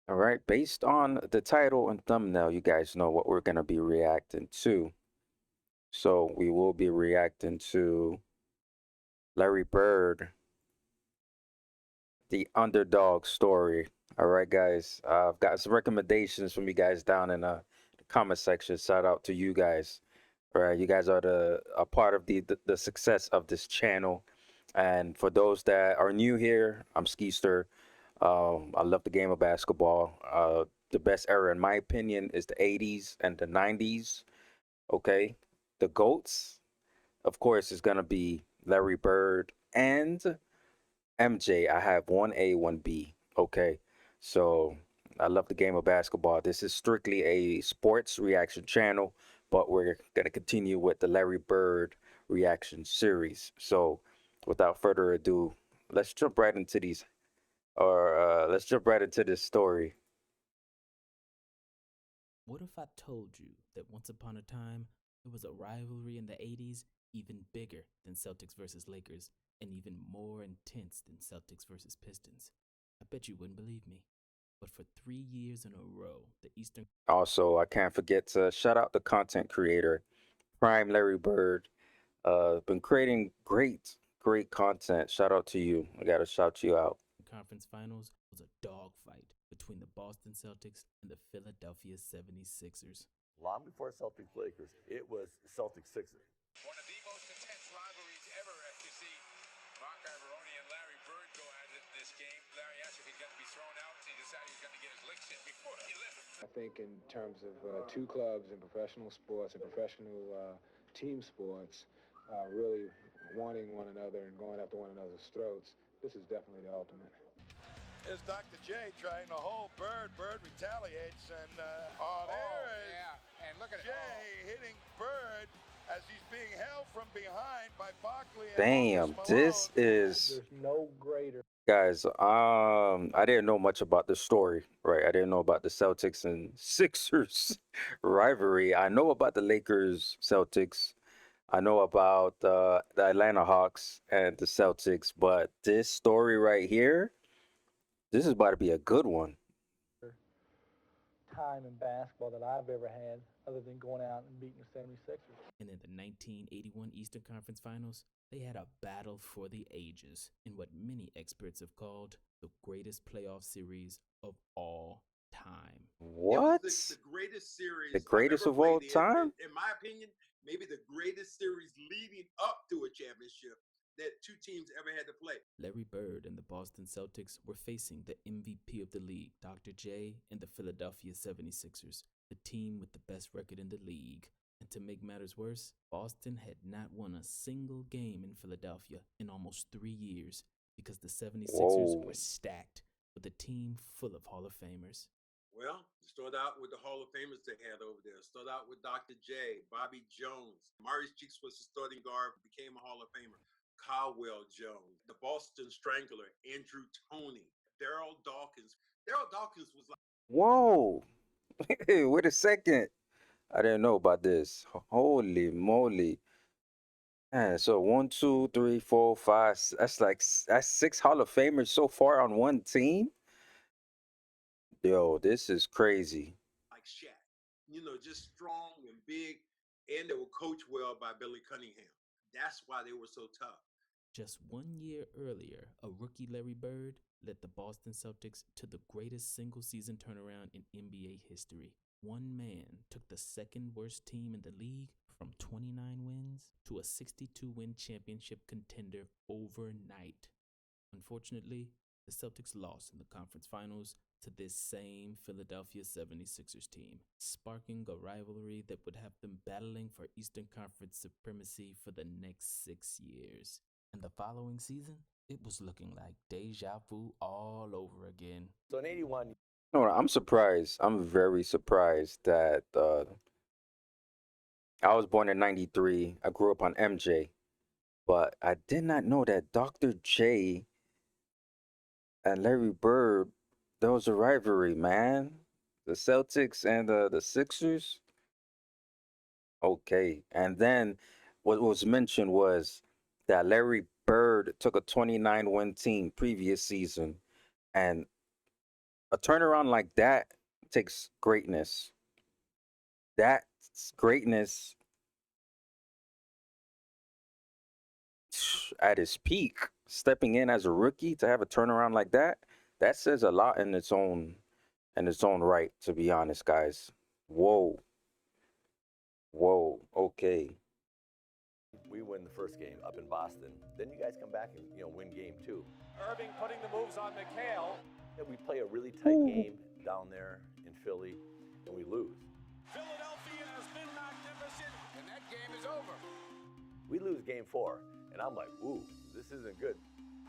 All right, based on the title and thumbnail, you guys know what we're going to be reacting to. So we will be reacting to Larry Bird, the underdog story. All right, guys. I've got some recommendations from you guys down in the comment section. Shout out to you guys. All right, you guys are a part of the success of this channel. And for those that are new here, I'm Skeester. I love the game of basketball. The best era, in my opinion, is the 80s and the 90s. Okay. The GOATs, of course, is going to be Larry Bird and MJ. I have 1A, 1B. Okay. So I love the game of basketball. This is strictly a sports reaction channel, but we're going to continue with the Larry Bird reaction series. So without further ado, let's jump right into these, or let's jump right into this story. What if I told you that once upon a time there was a rivalry in the 80s even bigger than Celtics versus Lakers and even more intense than Celtics versus Pistons? I bet you wouldn't believe me. But for 3 years in a row, the Eastern Also, I can't forget to shout out the content creator, Prime Larry Bird. Been creating great content. Shout out to you. I gotta shout you out. Conference Finals was a dogfight between the Boston Celtics and the Philadelphia 76ers. Long before Celtics Lakers, it was Celtics Sixers. One of the most intense rivalries ever. You see Mark Iavaroni and Larry Bird go at it in this game. Larry asked if he's going to be thrown out. He decided he's going to get his licks in before he left. I think in terms of two clubs in professional sports and professional team sports, really wanting one another and going after one another's throats, this is definitely the ultimate. Is Dr. J trying to hold Bird. Bird retaliates, and there is yeah. And look at Jay hitting Bird as he's being held from behind by Barkley and Damn, Marcus this Malone. is There's no greater. guys. I didn't know much about the story, right? I didn't know about the Celtics and Sixers rivalry. I know about the Lakers, Celtics. I know about the Atlanta Hawks and the Celtics, but this story right here, this is about to be a good one. Time in basketball that I've ever had other than going out and beating the 76ers. And in the 1981 Eastern Conference Finals, they had a battle for the ages in what many experts have called the greatest playoff series of all time. What? It was the greatest The series I've greatest ever of all played. time? In my opinion, maybe the greatest series leading up to a championship that two teams ever had to play. Larry Bird and the Boston Celtics were facing the MVP of the league, Dr. J, and the Philadelphia 76ers, the team with the best record in the league. And to make matters worse, Boston had not won a single game in Philadelphia in almost 3 years because the 76ers Whoa. were stacked with a team full of Hall of Famers. Well, start out with the Hall of Famers they had over there. Start out with Dr. J, Bobby Jones. Maurice Cheeks was the starting guard, became a Hall of Famer. Caldwell Jones, the Boston Strangler, Andrew Toney, Daryl Dawkins. Daryl Dawkins was like, Whoa. Wait a second. I didn't know about this. Holy moly. Man, so one, two, three, four, five. That's like that's six Hall of Famers so far on one team. Yo, this is crazy. Shaq, just strong and big, and they were coached well by Billy Cunningham. That's why they were so tough. Just 1 year earlier, a rookie Larry Bird led the Boston Celtics to the greatest single season turnaround in NBA history. One man took the second worst team in the league from 29 wins to a 62 win championship contender overnight. Unfortunately, the Celtics lost in the conference finals to this same Philadelphia 76ers team, sparking a rivalry that would have them battling for Eastern Conference supremacy for the next 6 years. And the following season, it was looking like deja vu all over again. So in 81, No, I'm surprised. I'm very surprised that I was born in 93. I grew up on MJ, but I did not know that Dr. J and Larry Bird, there was a rivalry, man. The Celtics and the Sixers. Okay. And then what was mentioned was that Larry Bird took a 29 win team previous season and A turnaround like that takes greatness. That's greatness at its peak. Stepping in as a rookie to have a turnaround like that, that says a lot in its own right, to be honest, guys. Whoa. Whoa. Okay. We win the first game up in Boston. Then you guys come back and win game 2. Irving putting the moves on McHale. And we play a really tight game down there in Philly, and we lose. Philadelphia has been magnificent, and that game is over. We lose game 4, and I'm like, ooh, this isn't good.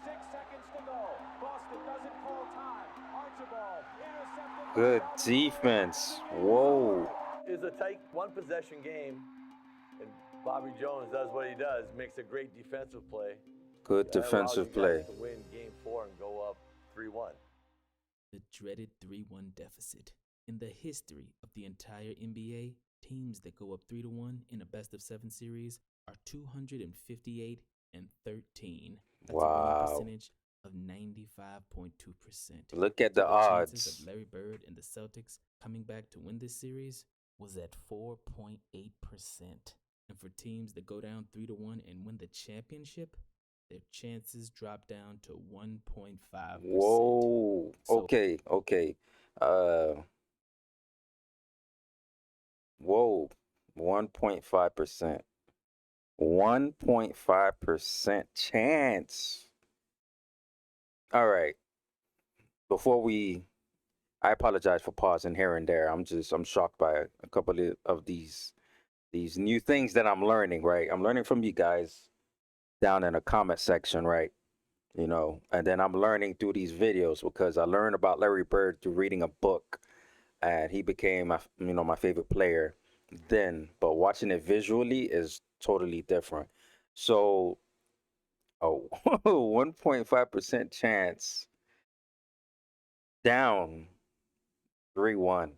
6 seconds to go. Boston doesn't call time. Archibald intercepted. Good defense. Whoa. It's a tight one-possession game, and Bobby Jones does what he does, makes a great defensive play. Good That allows defensive you play. guys to win game 4 and go up 3-1. The dreaded 3-1 deficit. In the history of the entire NBA, teams that go up 3-1 in a best-of-7 series are 258 and 13. That's a winning Wow. percentage of 95.2%. Look at the chances odds. of Larry Bird and the Celtics coming back to win this series was at 4.8%. And for teams that go down 3-1 and win the championship, their chances drop down to 1.5%. Whoa. So- Okay. Okay. Whoa. 1.5%. 1.5% chance. All right. I apologize for pausing here and there. I'm shocked by a couple of these new things that I'm learning, right? I'm learning from you guys down in the comment section, right? And then I'm learning through these videos because I learned about Larry Bird through reading a book, and he became my favorite player then, but watching it visually is totally different. So, 1.5% chance down 3-1.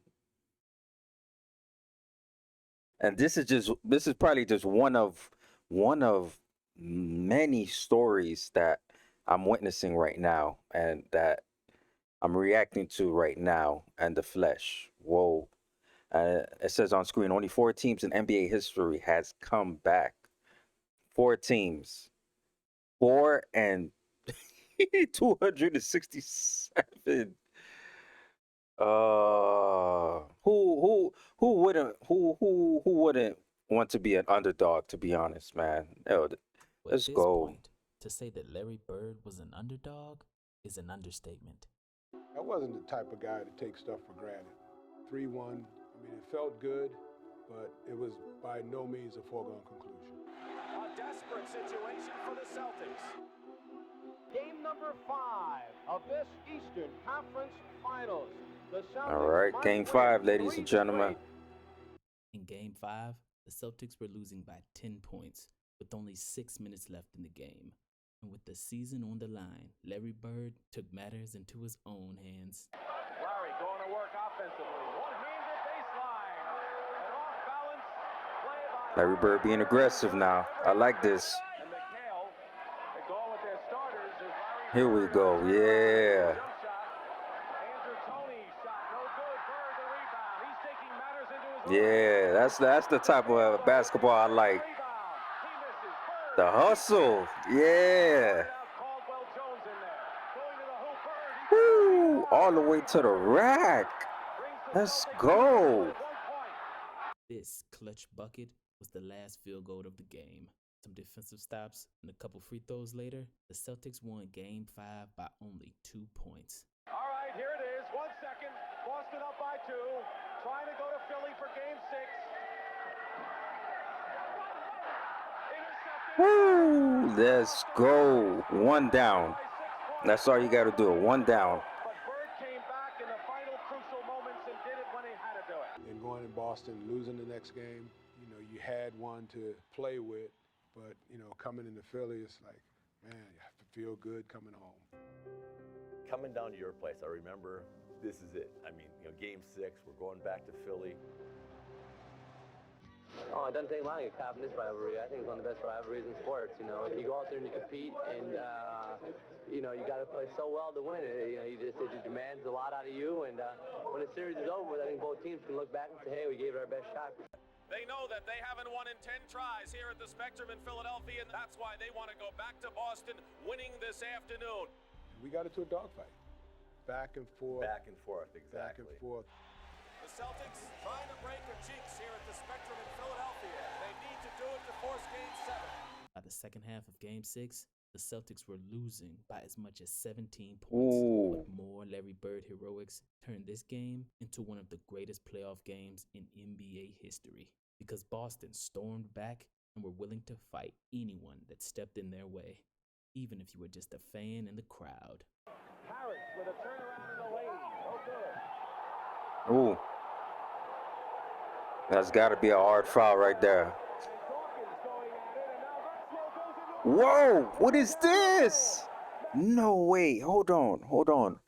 And this is probably just one of many stories that I'm witnessing right now and that I'm reacting to right now and the flesh. Whoa. It says on screen, only 4 teams in NBA history has come back. 4 teams. 4 and 267. Who wouldn't want to be an underdog, to be honest, man? But Let's at this go. point, to say that Larry Bird was an underdog is an understatement. I wasn't the type of guy to take stuff for granted. 3-1, I mean, it felt good, but it was by no means a foregone conclusion. A desperate situation for the Celtics. Game number 5 of this Eastern Conference Finals. The Celtics All right, might game win 5, ladies 3 and gentlemen. straight. In Game 5, the Celtics were losing by 10 points with only 6 minutes left in the game. And with the season on the line, Larry Bird took matters into his own hands. Larry going to work offensively. One-handed baseline. An off-balance play by Larry Bird being aggressive now. I like this. And McHale, they go with their starters as Larry Here we Bird go. jump Yeah. shot. Andrew Toney shot no good. Bird the rebound. He's taking matters into his own Yeah, that's the type of basketball I like. rebound. He misses. Bird The hustle. Yeah. Caldwell Jones in there. Going to the hoop. Bird. He Woo! All the way to the rack. brings the Let's Celtics go. with 1 point. This clutch bucket was the last field goal of the game. Some defensive stops and a couple free throws later, the Celtics won Game 5 by only 2 points. All right, here it is. 1 second. Boston up by 2. Trying to go to Philly for game 6. Intercepted. Woo! Let's go. 1 down. That's all you got to do. 1 down. But Bird came back in the final crucial moments and did it when he had to do it. And going in Boston, losing the next game, you had one to play with, but, coming into Philly, it's like, man, you have to feel good coming home. Coming down to your place, I remember this is it. I mean, game 6, we're going back to Philly. Oh, it doesn't take long to get caught in this rivalry. I think it's one of the best rivalries in sports. You know, you go out there and you compete, and you know you got to play so well to win it. You know, it demands a lot out of you. And when the series is over, I think both teams can look back and say, hey, we gave it our best shot. They know that they haven't won in 10 tries here at the Spectrum in Philadelphia, and that's why they want to go back to Boston, winning this afternoon. We got into a dogfight. Back and forth. Back and forth, exactly. Back and forth. The Celtics trying to break a jinx here at the Spectrum in Philadelphia. They need to do it to force Game 7. By the second half of Game 6, the Celtics were losing by as much as 17 points. Ooh. But more Larry Bird heroics turned this game into one of the greatest playoff games in NBA history, because Boston stormed back and were willing to fight anyone that stepped in their way, even if you were just a fan in the crowd. Harris with a turnaround in the lane. No good. Ooh. That's got to be a hard foul right there. Whoa, what is this? No way. Hold on.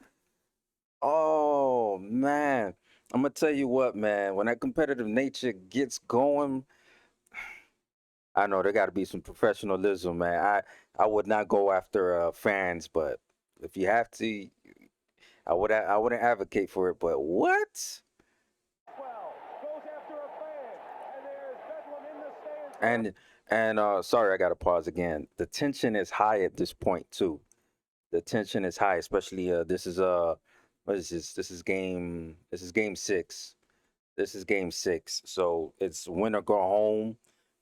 Oh, man. I'm going to tell you what, man. When that competitive nature gets going, I know there got to be some professionalism, man. I would not go after fans, but if you have to, I wouldn't advocate for it. But what? And sorry, I got to pause again. The tension is high at this point too. The tension is high, especially this is what is this? This is game 6. This is game 6. So it's win or go home.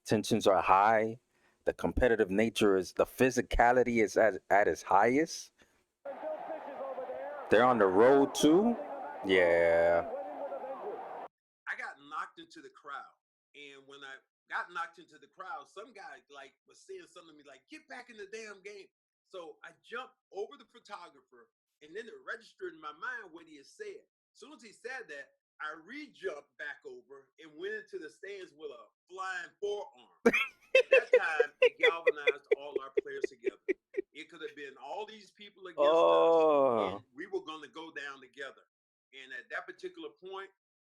Tensions are high. The competitive nature is, the physicality is at its highest. They're on the road too. Yeah. I got knocked into the crowd, and when I got knocked into the crowd, some guy like was saying something to me like, "Get back in the damn game." So I jumped over the photographer, and then it registered in my mind what he had said. As soon as he said that, I re-jumped back over and went into the stands with a flying forearm. At that time, it galvanized all our players together. It could have been all these people against us, and we were going to go down together. And at that particular point,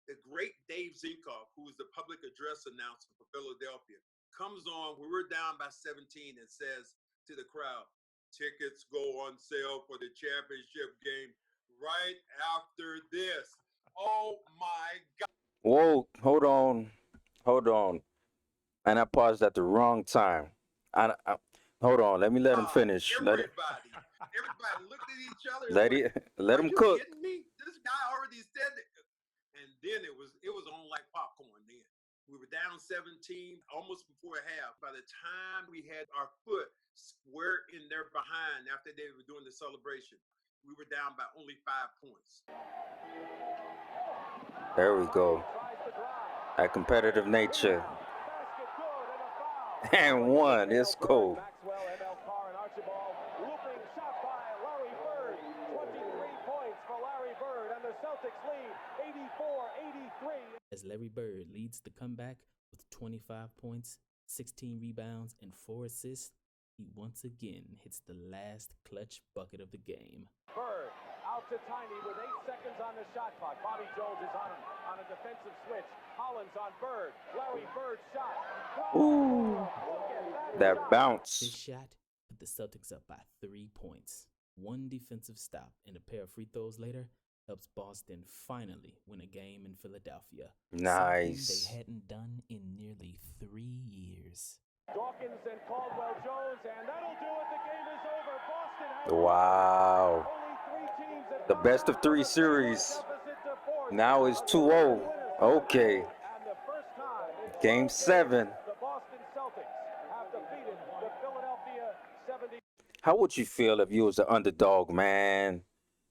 the great Dave Zinkoff, who was the public address announcer for Philadelphia, comes on when we're down by 17 and says to the crowd, "Tickets go on sale for the championship game right after this." Oh my God. Whoa, hold on. And I paused at the wrong time. Hold on, let me let him finish. Everybody looked at each other. Let him cook. Kidding me? This guy already said that. And then it was on like popcorn then. We were down 17 almost before half. By the time we had our foot square in their behind after they were doing the celebration, we were down by only 5 points. There we go. That competitive nature. And one. Let's go. As Larry Bird leads the comeback with 25 points, 16 rebounds, and 4 assists, he once again hits the last clutch bucket of the game. Bird out to Tiny with 8 seconds on the shot clock. Bobby Jones is on him on a defensive switch. Hollins on Bird. Larry Bird shot. Ooh, that bounce. This shot put the Celtics up by 3 points. One defensive stop and a pair of free throws later helps Boston finally win a game in Philadelphia. Nice. Something they hadn't done in nearly 3 years. Dawkins and Caldwell Jones, and that'll do it. The game is over. Boston has Wow. The best of 3 series. Now is 2-0. Okay. Game 7. The Boston Celtics have defeated the Philadelphia 70. How would you feel if you was the underdog, man?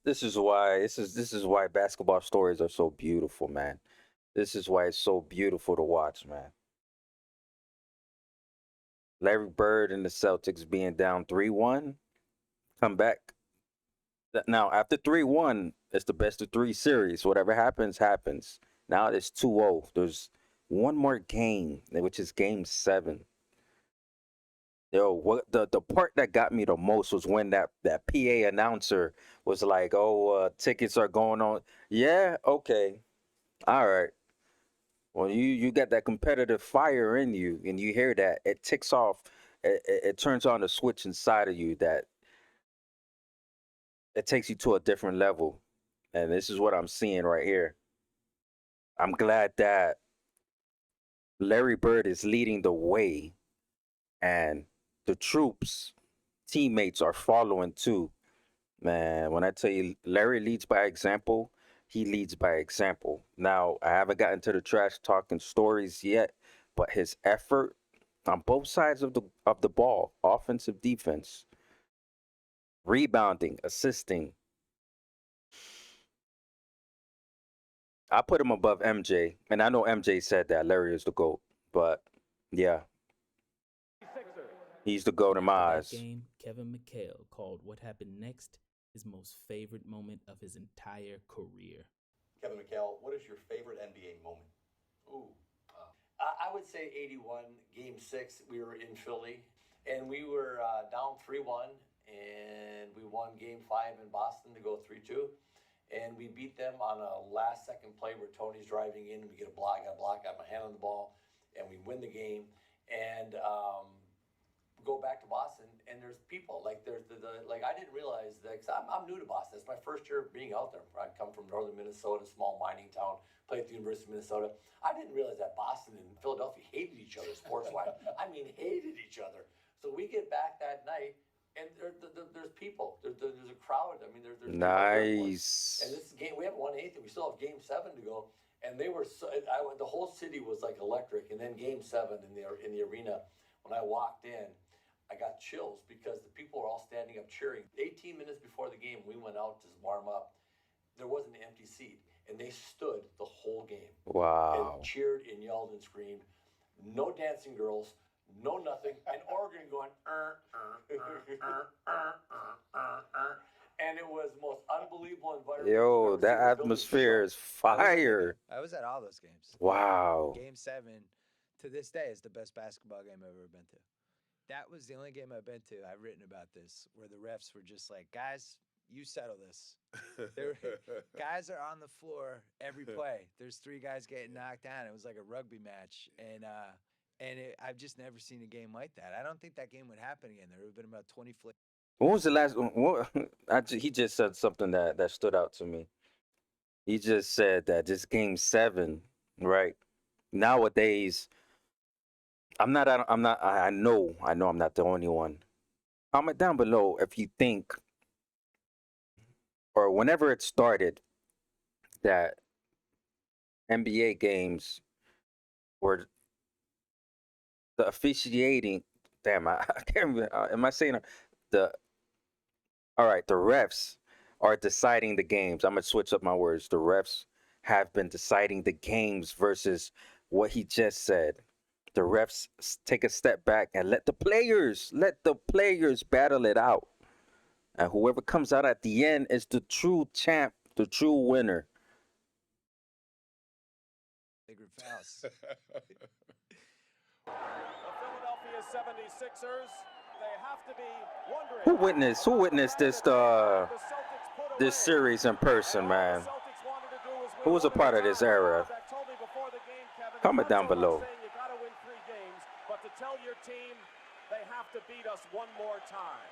This is why basketball stories are so beautiful, man. This is why it's so beautiful to watch, man. Larry Bird and the Celtics being down 3-1, come back. Now, after 3-1, it's the best of 3 series. Whatever happens, happens. Now it's 2-0. There's one more game, which is game 7. Yo, what the part that got me the most was when that PA announcer was like, "Oh, tickets are going on." Yeah, okay, all right. When you got that competitive fire in you, and you hear that, it ticks off. It turns on the switch inside of you that it takes you to a different level. And this is what I'm seeing right here. I'm glad that Larry Bird is leading the way, and the troops, teammates are following too. Man, when I tell you Larry leads by example, he leads by example. Now, I haven't gotten to the trash talking stories yet, but his effort on both sides of the ball, offensive, defense, rebounding, assisting, I put him above MJ. And I know MJ said that Larry is the GOAT, but yeah, he's the GOAT in my After that eyes. game, Kevin McHale called what happened next his most favorite moment of his entire career. Kevin McHale, what is your favorite NBA moment? Ooh. I would say 81, Game 6. We were in Philly, and we were down 3-1, and we won Game 5 in Boston to go 3-2. And we beat them on a last-second play where Tony's driving in, and we get a block, got my hand on the ball, and we win the game. And go back to Boston, and there's people like there's the like I didn't realize that cause I'm new to Boston. It's my first year of being out there. I come from northern Minnesota, small mining town, played at the University of Minnesota. I didn't realize that Boston and Philadelphia hated each other sports-wise. I mean, hated each other. So we get back that night, and there's people. There's a crowd. I mean, there's Nice. and this game we haven't won anything. We still have Game 7 to go, and they were the whole city was like electric. And then Game 7 in the arena, when I walked in, I got chills because the people were all standing up cheering. 18 minutes before the game, we went out to warm up. There wasn't an empty seat, and they stood the whole game. Wow. And cheered and yelled and screamed. No dancing girls, no nothing. And Oregon going, and it was the most unbelievable environment. Yo, that atmosphere is fire. I was at all those games. Wow. Game 7, to this day, is the best basketball game I've ever been to. That was the only game I've been to. I've written about this, where the refs were just like, guys, you settle this. Guys are on the floor every play. There's 3 guys getting knocked down. It was like a rugby match. And I've just never seen a game like that. I don't think that game would happen again. There would have been about 20 flicks. When was the last one? He just said something that stood out to me. He just said that this Game 7, right? Nowadays, I know I'm not the only one. Comment down below if you think, or whenever it started, that NBA games were the officiating. Damn, I can't remember. Am I saying the? All right, the refs are deciding the games. I'm gonna switch up my words. The refs have been deciding the games versus what he just said. The refs take a step back and let the players battle it out. And whoever comes out at the end is the true champ, the true winner. Bigger fouls. The Philadelphia 76ers, they have to be wondering. Who witnessed this series in person, man? Who was a part of this era? Comment down below. You got to win 3 games, but to tell your team they have to beat us one more time.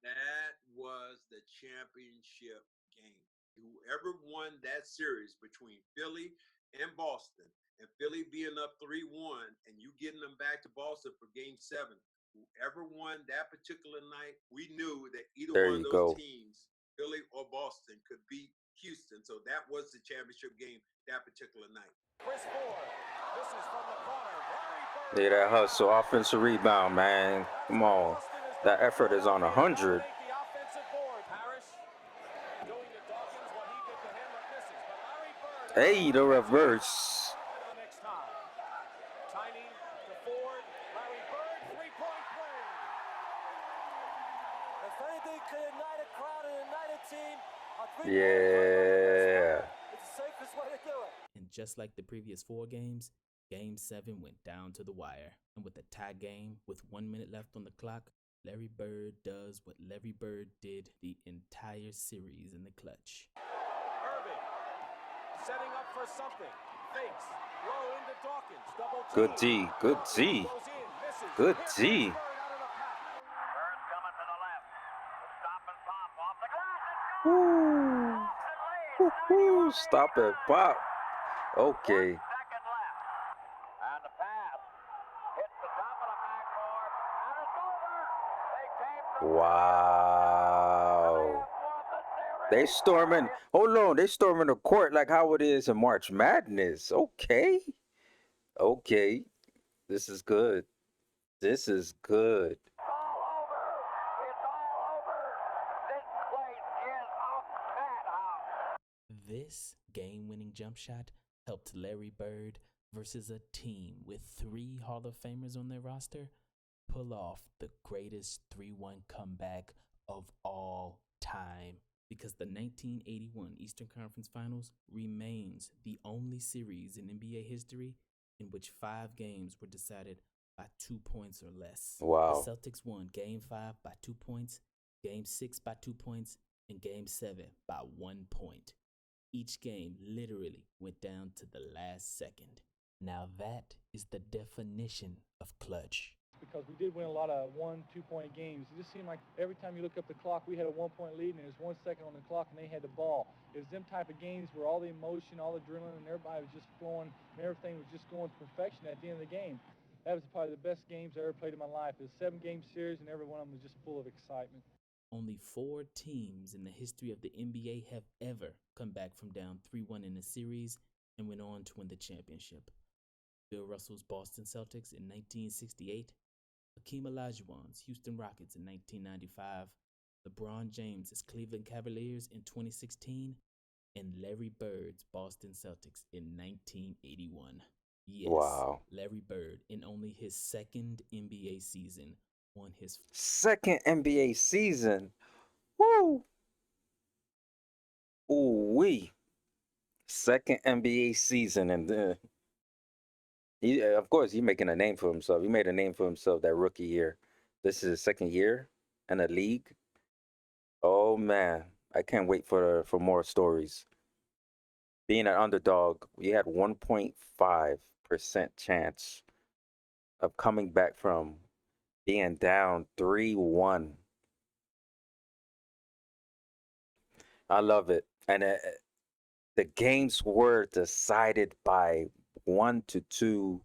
That was the championship game. Whoever won that series between Philly and Boston, and Philly being up 3-1, and you getting them back to Boston for Game 7, whoever won that particular night, we knew that either one of those teams, Philly or Boston, could beat Houston. So that was the championship game that particular night. Chris Ford, this is from the corner. Yeah, that hustle, offensive rebound, man. Come on. That effort is on 100. Hey, the reverse. Tiny to Ford, Larry Bird, three-point play. If anything could ignite a crowd and ignite a team, Yeah. it's the safest way to do it. And just like the previous 4 games, Game 7 went down to the wire. And with a tie game with 1 minute left on the clock, Larry Bird does what Larry Bird did the entire series in the clutch. Irving setting up for something. fakes. Low into Dawkins. Double Good team. D. Good Dawkins D. goes in, misses. Good Here comes D. Bird out of the pack. Bird's coming to the left. Stop and pop off the glass. Woo. Woo-hoo. Stop and pop. Okay. 1 second left. And the pass hits the top of the backboard. And it's over. They came from Wow. They storming. Hold on. They storming the court like how it is in March Madness. Okay. Okay. This is good. This is good. It's all over. It's all over. This place is a madhouse. This game-winning jump shot helped Larry Bird versus a team with 3 Hall of Famers on their roster pull off the greatest 3-1 comeback of all time, because the 1981 Eastern Conference Finals remains the only series in NBA history in which 5 games were decided by 2 points or less. Wow. The Celtics won Game 5 by 2 points, Game 6 by 2 points, and Game 7 by 1 point. Each game literally went down to the last second. Now that is the definition of clutch. Because we did win a lot of 1-2 point games. It just seemed like every time you look up the clock, we had a 1 point lead and there's 1 second on the clock and they had the ball. It was them type of games where all the emotion, all the adrenaline, and everybody was just flowing and everything was just going to perfection at the end of the game. That was probably the best games I ever played in my life. It was a 7-game series and every one of them was just full of excitement. Only 4 teams in the history of the NBA have ever come back from down 3-1 in a series and went on to win the championship. Bill Russell's Boston Celtics in 1968, Hakeem Olajuwon's Houston Rockets in 1995, LeBron James's Cleveland Cavaliers in 2016, and Larry Bird's Boston Celtics in 1981. Yes, Wow. Larry Bird, in only his 2nd NBA season, won his 2nd NBA season. Woo. Ooh-wee. 2nd NBA season. And he, of course, he's making a name for himself. He made a name for himself that rookie year. This is his 2nd year in the league. Oh, man. I can't wait for more stories. Being an underdog, we had 1.5% chance of coming back from being down 3-1. I love it. And the games were decided by 1 to 2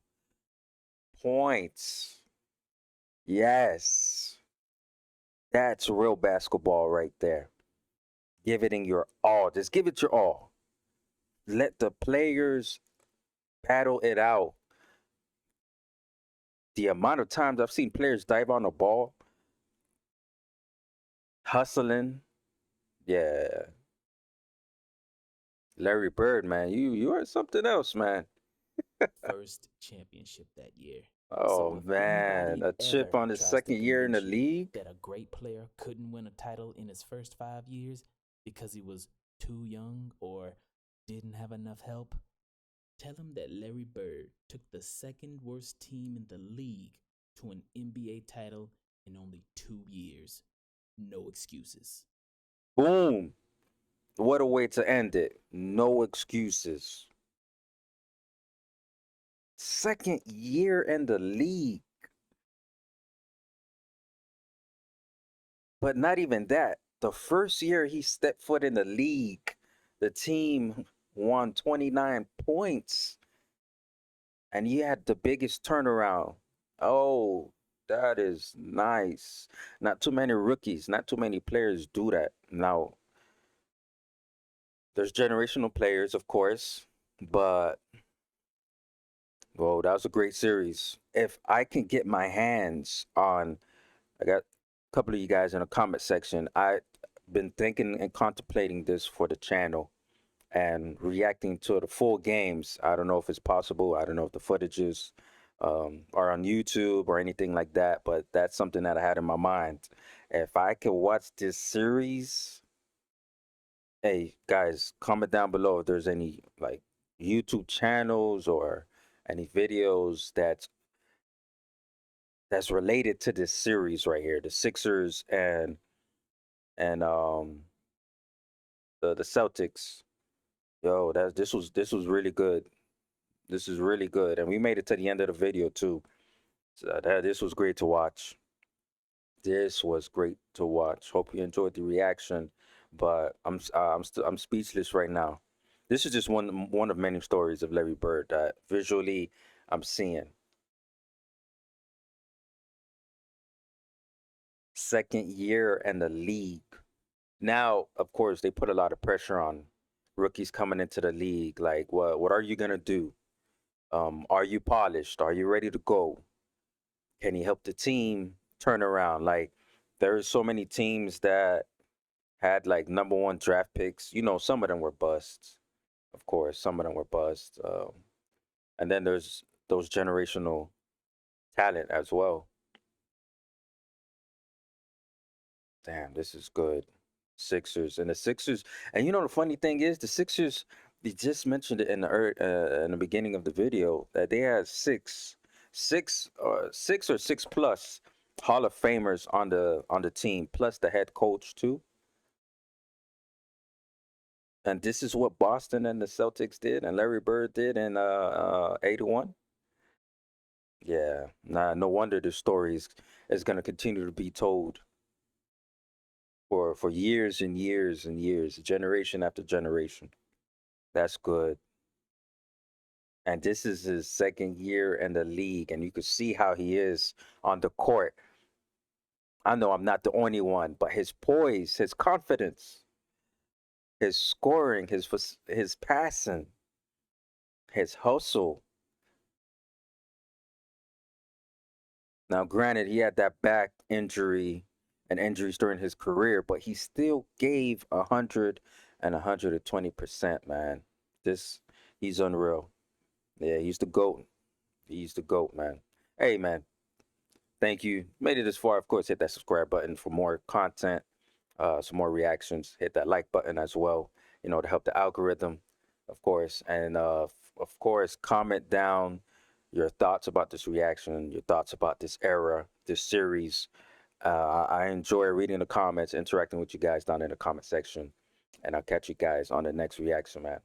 points. Yes. That's real basketball right there. Give it in your all. Just give it your all. Let the players battle it out. The amount of times I've seen players dive on the ball, hustling. Yeah. Larry Bird, man, you are something else, man. first championship that year. Oh, if man, anybody a chip ever on his tries to 2nd year in the convince you league. that a great player couldn't win a title in his first 5 years because he was too young or didn't have enough help, tell him that Larry Bird took the 2nd worst team in the league to an NBA title in only 2 years. No excuses. Boom. What a way to end it. No excuses. 2nd year in the league. But not even that. The first year he stepped foot in the league, the team won 29 points. And he had the biggest turnaround. Oh, that is nice. Not too many rookies, not too many players do that. Now, there's generational players, of course, but well, that was a great series. If I can get my hands on, I got a couple of you guys in the comment section. I've been thinking and contemplating this for the channel and reacting to the full games. I don't know if it's possible. I don't know if the footages are on YouTube or anything like that, but that's something that I had in my mind. If I could watch this series, hey guys, comment down below if there's any like YouTube channels or any videos that's related to this series right here, the Sixers and the Celtics. Yo, this was really good. This is really good, and we made it to the end of the video too. So this was great to watch. This was great to watch. Hope you enjoyed the reaction, but I'm speechless right now. This is just one of many stories of Larry Bird that visually I'm seeing. Second year in the league. Now, of course, they put a lot of pressure on rookies coming into the league. Like, what are you gonna do? Are you polished? Are you ready to go? Can he help the team turn around? Like, there's so many teams that had like #1 draft picks. You know, some of them were busts. Of course, some of them were busts. And then there's those generational talent as well. Damn, this is good. Sixers and the Sixers, and you know the funny thing is the Sixers. They just mentioned it in the beginning of the video that they had six or six plus Hall of Famers on the team, plus the head coach too. And this is what Boston and the Celtics did, and Larry Bird did in '81. Yeah, nah, no wonder the story is gonna continue to be told for years and years and years, generation after generation. That's good. And this is his second year in the league, and you could see how he is on the court. I know I'm not the only one, but his poise, his confidence, his scoring, his passing, his hustle. Now, granted, he had that back injury and injuries during his career, but he still gave 100 and 120%, man. He's unreal. Yeah, he's the GOAT. He's the GOAT, man. Hey, man, thank you. Made it this far. Of course, hit that subscribe button for more content, some more reactions. Hit that like button as well, you know, to help the algorithm, of course. And of course, comment down your thoughts about this reaction, your thoughts about this era, this series. I enjoy reading the comments, interacting with you guys down in the comment section. And I'll catch you guys on the next reaction, man.